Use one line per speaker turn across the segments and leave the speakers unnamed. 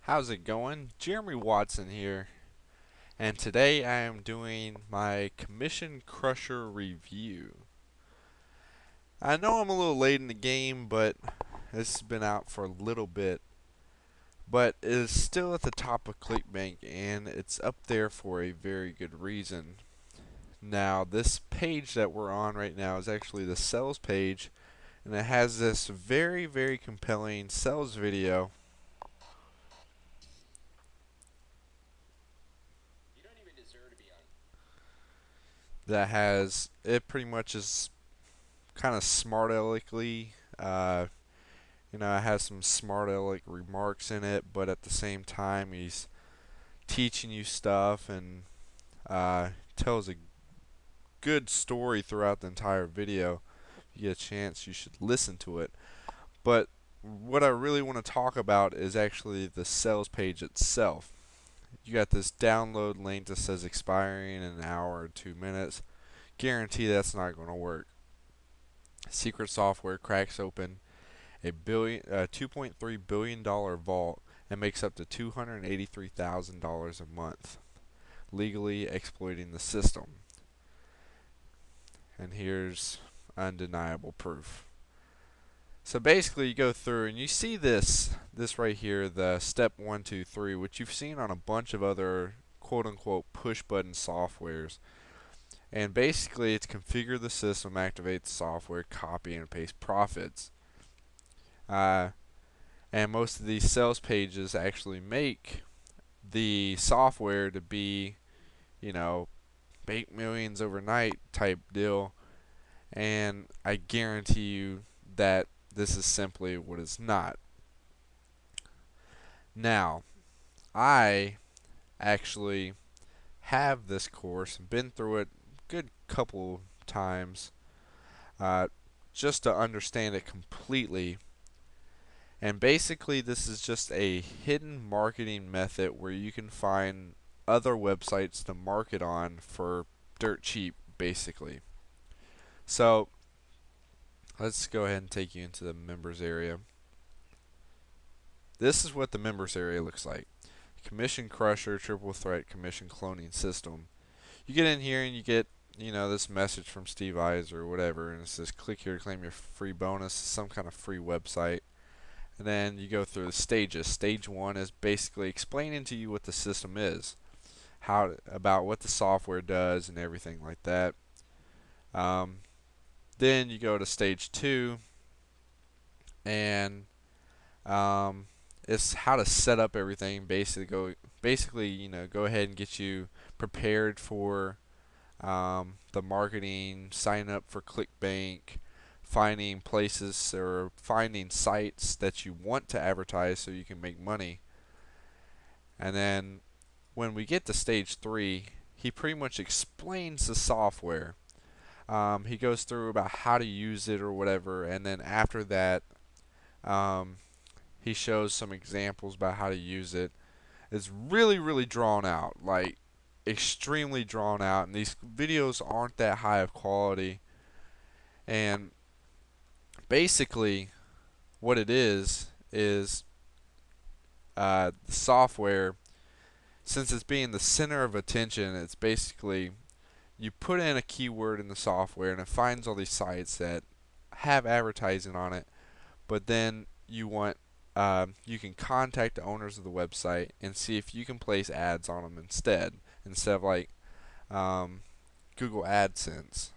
How's it going? Jeremy Watson here, and today I am doing my Commission Crusher review. I know I'm a little late in the game, but this has been out for a little bit, but it is still at the top of ClickBank, and it's up there for a very good reason. Now, this page that we're on right now is actually the sales page, and it has this very, very compelling sales video that has it pretty much is kind of smart aleckly. Uh, it has some smart aleck remarks in it, but at the same time, he's teaching you stuff and tells a good story throughout the entire video. If you get a chance, you should listen to it. But what I really want to talk about is actually the sales page itself. You got this download link that says expiring in an hour or 2 minutes. Guarantee that's not going to work. Secret software cracks open a $2.3 billion vault and makes up to $283,000 a month, legally exploiting the system. And here's undeniable proof. So basically, you go through and you see this right here, the step 1, 2, 3, which you've seen on a bunch of other quote-unquote push-button softwares. And basically, it's configure the system, activate the software, copy and paste profits. Uh, and most of these sales pages actually make the software to be, you know, make millions overnight type deal. And I guarantee you that this is simply what it's not. Now, I actually have this course, been through it a good couple times, uh, just to understand it completely. And basically, this is just a hidden marketing method where you can find other websites to market on for dirt cheap, basically. So, let's go ahead and take you into the members area. This is what the members area looks like. Commission Crusher Triple Threat Commission Cloning System. You get in here and you get, this message from Steve Eisen or whatever, and it says click here to claim your free bonus, some kind of free website. And then you go through the stages. Stage 1 is basically explaining to you what the system is, about what the software does and everything like that. Then you go to stage 2, and it's how to set up everything. Go ahead and get you prepared for the marketing, sign up for ClickBank, finding places or finding sites that you want to advertise so you can make money. And then when we get to stage 3, he pretty much explains the software. He goes through about how to use it or whatever, and then after that, he shows some examples about how to use it. It's really, really drawn out, like extremely drawn out, and these videos aren't that high of quality. And basically, what it is the software, since it's being the center of attention, it's basically you put in a keyword in the software and it finds all these sites that have advertising on it, but then you can contact the owners of the website and see if you can place ads on them instead of like Google AdSense.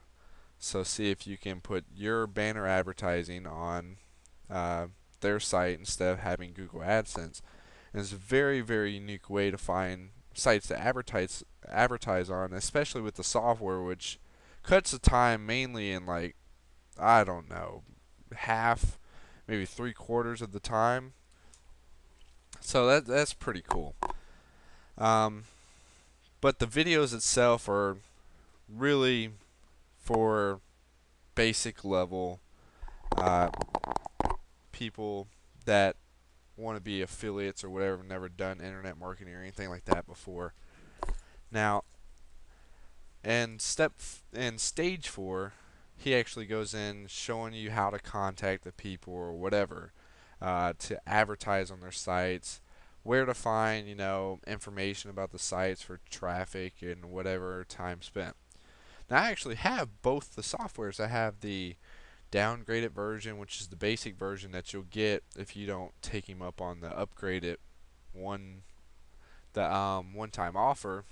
So see if you can put your banner advertising on their site instead of having Google AdSense. And it's a very, very unique way to find sites to advertise on, especially with the software, which cuts the time mainly in, like, I don't know, half, maybe 3/4 of the time. So that's pretty cool. Um, but the videos itself are really for basic level uh, people that want to be affiliates or whatever, never done internet marketing or anything like that before. Now, in stage 4, he actually goes in showing you how to contact the people or whatever to advertise on their sites, where to find, information about the sites for traffic and whatever time spent. Now I actually have both the softwares. I have the downgraded version, which is the basic version that you'll get if you don't take him up on the upgraded one, the one-time offer.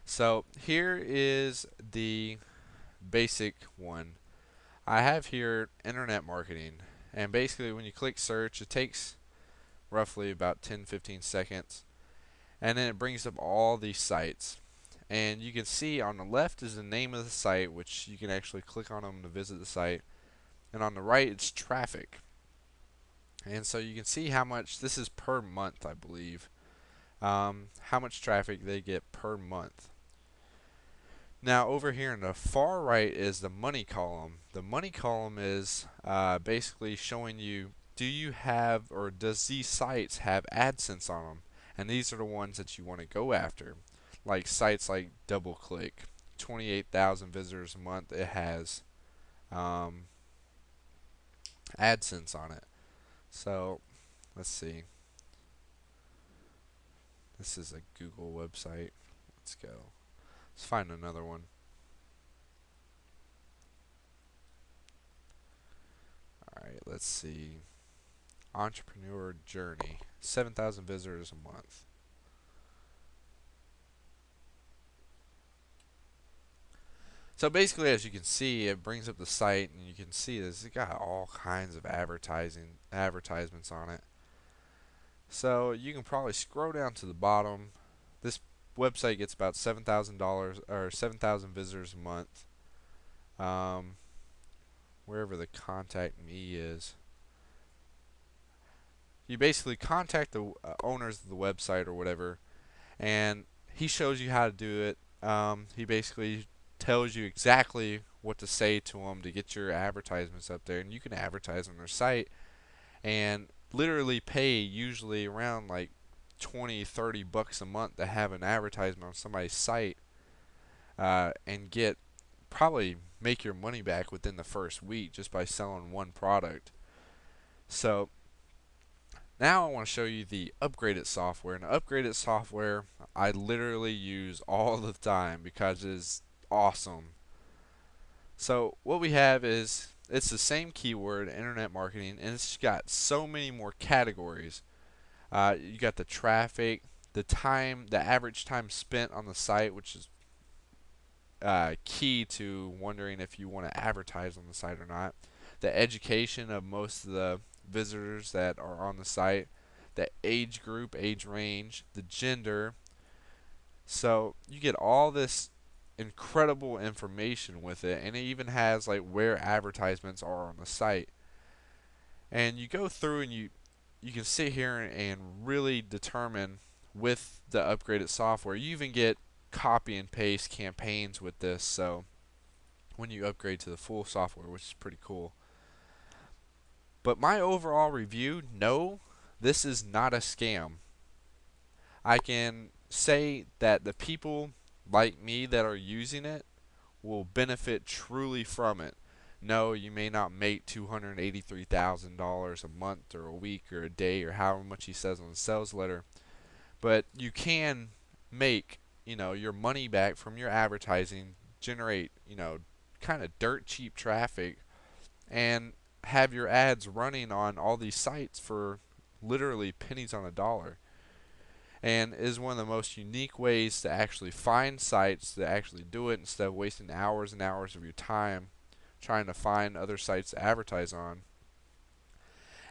So here is the basic one. I have here internet marketing, and basically when you click search, it takes roughly about 10-15 seconds, and then it brings up all these sites. And you can see on the left is the name of the site, which you can actually click on them to visit the site, and on the right it's traffic. And so you can see how much this is per month, I believe, how much traffic they get per month. Now over here in the far right is the money column. The money column is basically showing you, do you have, or does these sites have AdSense on them? And these are the ones that you want to go after. Like sites like DoubleClick, 28,000 visitors a month. It has AdSense on it. So let's see. This is a Google website. Let's go. Let's find another one. Alright, let's see. Entrepreneur Journey. 7,000 visitors a month. So basically, as you can see, it brings up the site, and you can see this. It's got all kinds of advertisements on it. So you can probably scroll down to the bottom. This website gets about $7,000 or 7,000 visitors a month. Wherever the contact me is, you basically contact the owners of the website or whatever, and he shows you how to do it. He basically tells you exactly what to say to them to get your advertisements up there, and you can advertise on their site and literally pay usually around like 20-30 bucks a month to have an advertisement on somebody's site, and get probably make your money back within the first week just by selling one product. So now I want to show you the upgraded software. And the upgraded software I literally use all the time because it is awesome. So what we have is, it's the same keyword, internet marketing, and it's got so many more categories. You got the traffic, the time, the average time spent on the site, which is key to wondering if you want to advertise on the site or not. The education of most of the visitors that are on the site, the age group, age range, the gender. So you get all this incredible information with it, and it even has like where advertisements are on the site. And you go through and you can sit here and really determine with the upgraded software. You even get copy and paste campaigns with this, so when you upgrade to the full software, which is pretty cool. But my overall review, no, this is not a scam. I can say that the people like me that are using it will benefit truly from it. No, you may not make $283,000 a month or a week or a day or however much he says on the sales letter, but you can make, your money back from your advertising, generate, kind of dirt cheap traffic, and have your ads running on all these sites for literally pennies on a dollar. And is one of the most unique ways to actually find sites to actually do it instead of wasting hours and hours of your time trying to find other sites to advertise on.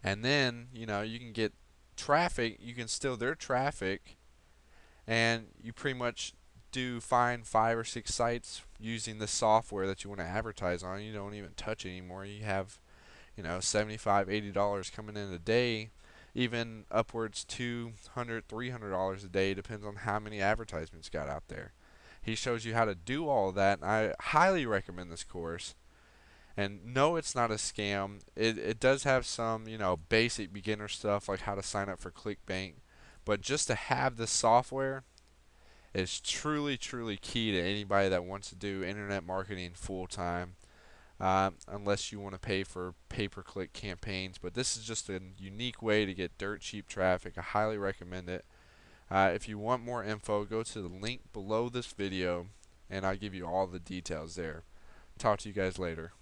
And then, you can get traffic, you can steal their traffic, and you pretty much do find 5 or 6 sites using the software that you want to advertise on. You don't even touch it anymore. You have, $75, $80 coming in a day, even upwards $200, $300 a day, depends on how many advertisements got out there. He shows you how to do all of that, and I highly recommend this course. And no, it's not a scam. It does have some, basic beginner stuff like how to sign up for ClickBank, but just to have this software is truly, truly key to anybody that wants to do internet marketing full time. unless you want to pay for pay-per-click campaigns. But this is just a unique way to get dirt cheap traffic. I highly recommend it. If you want more info, go to the link below this video, and I'll give you all the details there. Talk to you guys later.